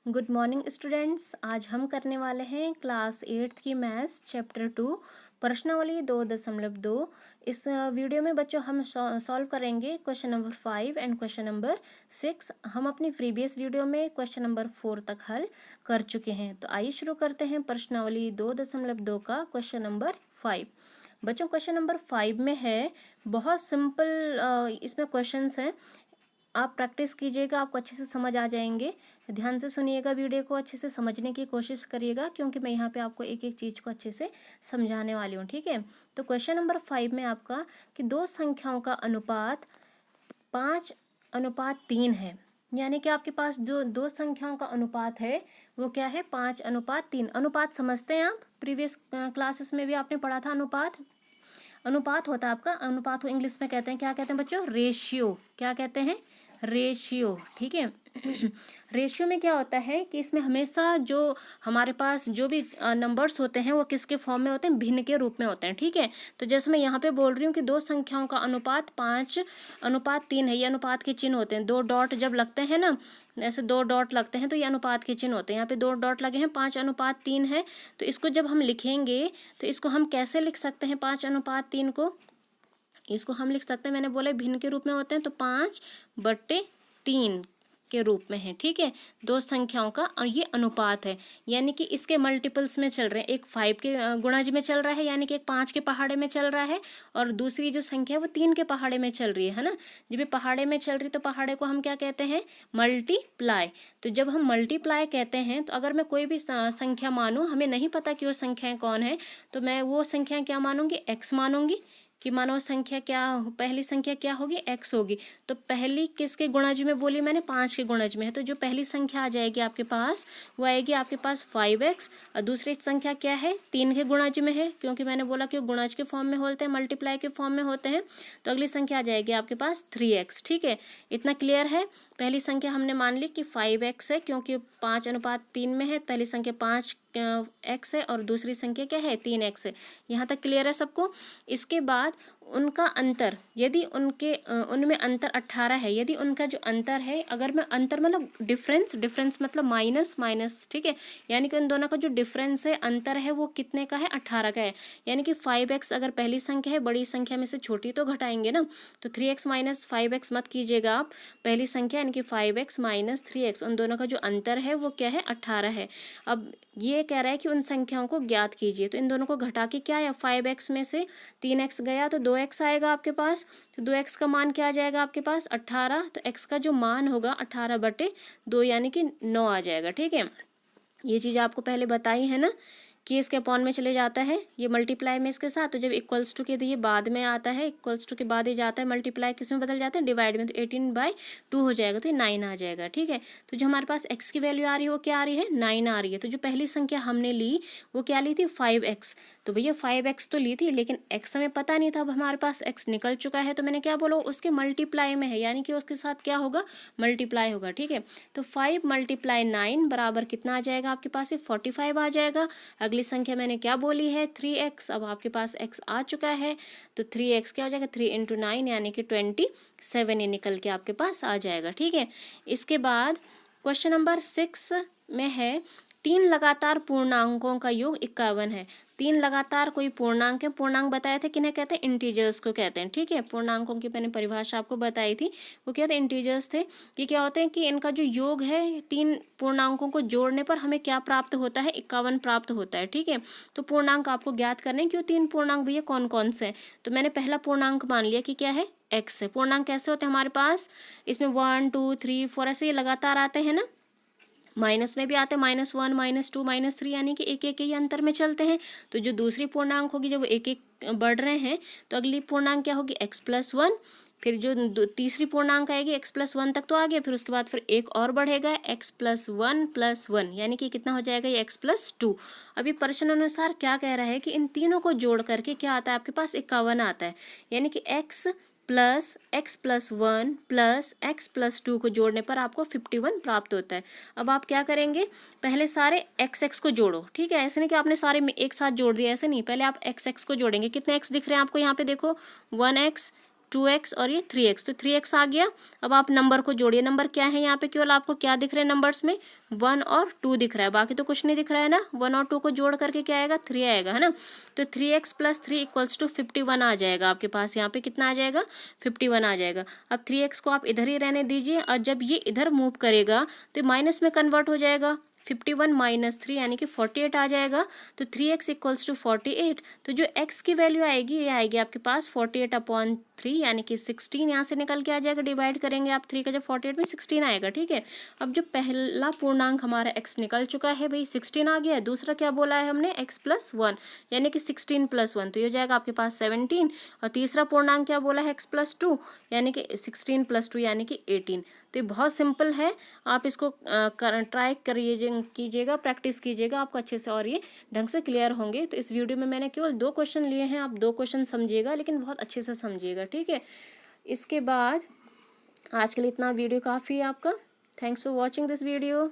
Good morning students. आज हम करने वाले हैं क्लास 8th की मैथ्स चैप्टर 2 प्रश्नावली 2.2। इस वीडियो में बच्चों हम सॉल्व करेंगे question number 5 and question number 6। हम अपनी प्रीवियस वीडियो में क्वेश्चन नंबर 4 तक हल कर चुके हैं। तो आइए शुरू करते हैं प्रश्नावली 2.2 का क्वेश्चन नंबर 5। बच्चों क्वेश्चन नंबर 5 में है, बहुत सिंपल इसमें क्वेश्चंस हैं। आप प्रैक्टिस कीजिएगा, आपको अच्छे से समझ आ जाएंगे। ध्यान से सुनिएगा, वीडियो को अच्छे से समझने की कोशिश करिएगा, क्योंकि मैं यहाँ पे आपको एक एक चीज़ को अच्छे से समझाने वाली हूँ। ठीक है, तो क्वेश्चन नंबर 5 में आपका कि दो संख्याओं का अनुपात 5:3 है। यानी कि आपके पास जो दो संख्याओं का अनुपात है वो क्या है, 5:3। अनुपात समझते हैं आप, प्रीवियस क्लासेस में भी आपने पढ़ा था। अनुपात होता है आपका, अनुपात को इंग्लिश में कहते हैं, क्या कहते हैं बच्चों, रेशियो। क्या कहते हैं, रेशियो। ठीक है रेशियो में क्या होता है कि इसमें हमेशा जो हमारे पास जो भी नंबर्स होते हैं वो किसके फॉर्म में होते हैं, भिन्न के रूप में होते हैं। ठीक है, तो जैसे मैं यहाँ पे बोल रही हूँ कि दो संख्याओं का अनुपात 5:3 है। ये अनुपात के चिन्ह होते हैं। दो डॉट जब लगते हैं ना, ऐसे दो डॉट लगते हैं तो ये अनुपात के चिन्ह होते हैं। यहाँ पे दो डॉट लगे हैं, 5:3 है। तो इसको जब हम लिखेंगे तो इसको हम कैसे लिख सकते हैं, 5:3 को इसको हम लिख सकते हैं, मैंने बोला भिन्न के रूप में होते हैं, तो 5/3 के रूप में है। ठीक है, दो संख्याओं का, और ये अनुपात है, यानी कि इसके मल्टीपल्स में चल रहे हैं। एक 5 के गुणज में चल रहा है, यानी कि एक 5 के पहाड़े में चल रहा है, और दूसरी जो संख्या है वो 3 के पहाड़े में चल रही है ना। जब ये पहाड़े में चल रही तो पहाड़े को हम क्या कहते हैं, मल्टीप्लाई। तो जब हम मल्टीप्लाई कहते हैं, तो अगर मैं कोई भी संख्या मानूँ, हमें नहीं पता कि वो संख्याएं कौन है, तो मैं वो संख्या क्या मानूंगी, एक्स मानूंगी। कि मानो संख्या क्या, पहली संख्या क्या होगी, एक्स होगी। तो पहली किसके गुणज में बोली मैंने, 5 के गुणज में है। तो जो पहली संख्या आ जाएगी आपके पास, वो आएगी आपके पास 5x। और दूसरी संख्या क्या है, 3 के गुणज में है, क्योंकि मैंने बोला कि वो गुणज के फॉर्म में होते हैं, मल्टीप्लाई के फॉर्म में होते हैं। तो अगली संख्या आ जाएगी आपके पास 3x। ठीक है, इतना क्लियर है। पहली संख्या हमने मान ली कि 5x है, क्योंकि 5:3 में है। पहली संख्या 5x है और दूसरी संख्या क्या है, 3x है। यहाँ तक क्लियर है सबको। इसके बाद उनका अंतर, यदि उनमें अंतर 18 है, यदि उनका जो अंतर है, अगर मैं अंतर मतलब डिफरेंस मतलब माइनस। ठीक है, यानी कि उन दोनों का जो डिफरेंस है, अंतर है, वो कितने का है, 18 का है। यानी कि 5x अगर पहली संख्या है, बड़ी संख्या में से छोटी तो घटाएंगे ना, तो 3x - 5x मत कीजिएगा आप। पहली संख्या यानी कि 5x - 3x, उन दोनों का जो अंतर है वो क्या है, 18 है। अब ये कह रहा है कि उन संख्याओं को ज्ञात कीजिए। तो इन दोनों को घटा के क्या है, 5x में से 3x गया तो 2x आएगा आपके पास। तो 2x का मान क्या आ जाएगा आपके पास, 18। तो x का जो मान होगा 18/2, यानी कि 9 आ जाएगा। ठीक है, ये चीज़ आपको पहले बताई है ना कि इसके अपॉन में चले जाता है, ये मल्टीप्लाई में इसके साथ। तो जब इक्वल्स टू के, तो ये बाद में आता है, इक्वल्स टू के बाद ही जाता है, मल्टीप्लाई किस में बदल जाता है, डिवाइड में। तो 18/2 हो जाएगा, तो ये 9 आ जाएगा। ठीक है, तो जो हमारे पास x की वैल्यू आ रही है वो क्या आ रही है, 9 आ रही है। तो जो पहली संख्या हमने ली वो क्या ली थी, 5x। तो भैया 5x तो ली थी, लेकिन x हमें पता नहीं था। अब हमारे पास x निकल चुका है, तो मैंने क्या बोला, उसके मल्टीप्लाई में है, यानी कि उसके साथ क्या होगा, मल्टीप्लाई होगा। ठीक है, तो 5 × 9 बराबर कितना आ जाएगा आपके पास, 45 आ जाएगा। अगली संख्या मैंने क्या बोली है, 3x। अब आपके पास x आ चुका है, तो 3x क्या हो जाएगा, 3 × 9 यानी कि 27 ये निकल के आपके पास आ जाएगा। ठीक है, इसके बाद क्वेश्चन नंबर 6 में है, 3 लगातार पूर्णांकों का योग 51 है। 3 लगातार कोई पूर्णांक है, पूर्णांक बताए थे किन्हें कहते हैं, इंटीजर्स को कहते हैं। ठीक है, पूर्णांकों की मैंने परिभाषा आपको बताई थी, वो क्या थे, इंटीजर्स थे। ये क्या होते हैं कि इनका जो योग है, 3 पूर्णांकों को जोड़ने पर हमें क्या प्राप्त होता है, 51 प्राप्त होता है। ठीक है, तो पूर्णांक आपको ज्ञात करने हैं कि वो 3 पूर्णांक भैया कौन कौन से हैं। तो मैंने पहला पूर्णांक मान लिया कि क्या है, x है। पूर्णांक कैसे होते हैं हमारे पास, इसमें 1 2 3 4 ऐसे ये लगातार आते हैं ना, माइनस में भी आते हैं, -1 -2 -3, यानी कि एक एक ही अंतर में चलते हैं। तो जो दूसरी पूर्णांक होगी, जब वो एक एक बढ़ रहे हैं, तो अगली पूर्णांक क्या होगी, x+1। फिर जो तीसरी पूर्णांक आएगी, x+1 तक तो आ गया, फिर उसके बाद फिर एक और बढ़ेगा, x+1+1, यानी कि कितना हो जाएगा, ये x+2। अभी प्रश्न अनुसार क्या कह रहा है कि इन तीनों को जोड़ करके क्या आता है आपके पास, 51 आता है। यानी कि x + x+1 + x+2 को जोड़ने पर आपको 51 प्राप्त होता है। अब आप क्या करेंगे, पहले सारे x को जोड़ो। ठीक है, ऐसे नहीं कि आपने सारे एक साथ जोड़ दिया, ऐसे नहीं, पहले आप x को जोड़ेंगे। कितने x दिख रहे हैं आपको यहाँ पे, देखो, 1x 2x और ये 3x, तो 3x आ गया। अब आप नंबर को जोड़िए, नंबर क्या है यहाँ पे, केवल आपको क्या दिख रहे हैं नंबर्स में, 1 और 2 दिख रहा है, बाकी तो कुछ नहीं दिख रहा है ना। 1 और 2 को जोड़ करके क्या आएगा, 3 आएगा, है ना। तो 3x + 3 इक्वल्स टू 51 आ जाएगा आपके पास, यहाँ पे कितना आ जाएगा, 51 आ जाएगा। अब 3x को आप इधर ही रहने दीजिए, और जब ये इधर मूव करेगा तो माइनस में कन्वर्ट हो जाएगा, 51 - 3 यानी कि 48 आ जाएगा। तो 3x इक्वल्स टू 48, तो जो x की वैल्यू आएगी ये आएगी आपके पास 48/3 यानी कि 16, यहाँ से निकल के आ जाएगा, डिवाइड करेंगे आप 3 का जब 48 में 16 आएगा, ठीक है। अब जो पहला पूर्णांक हमारा x निकल चुका है भाई, 16 आ गया। दूसरा क्या बोला है हमने, x + 1 यानी कि 16 + 1, तो ये हो जाएगा आपके पास 17। और तीसरा पूर्णांक क्या बोला है, x + 2 यानी कि 16 + 2 यानी कि 18। तो ये बहुत सिंपल है, आप इसको ट्राई कीजिएगा, प्रैक्टिस कीजिएगा, आपको अच्छे से और ये ढंग से क्लियर होंगे। तो इस वीडियो में मैंने केवल 2 क्वेश्चन लिए हैं, आप 2 क्वेश्चन समझिएगा, लेकिन बहुत अच्छे से समझिएगा, ठीक है। इसके बाद आज के लिए इतना वीडियो काफ़ी है आपका। Thanks for watching this video.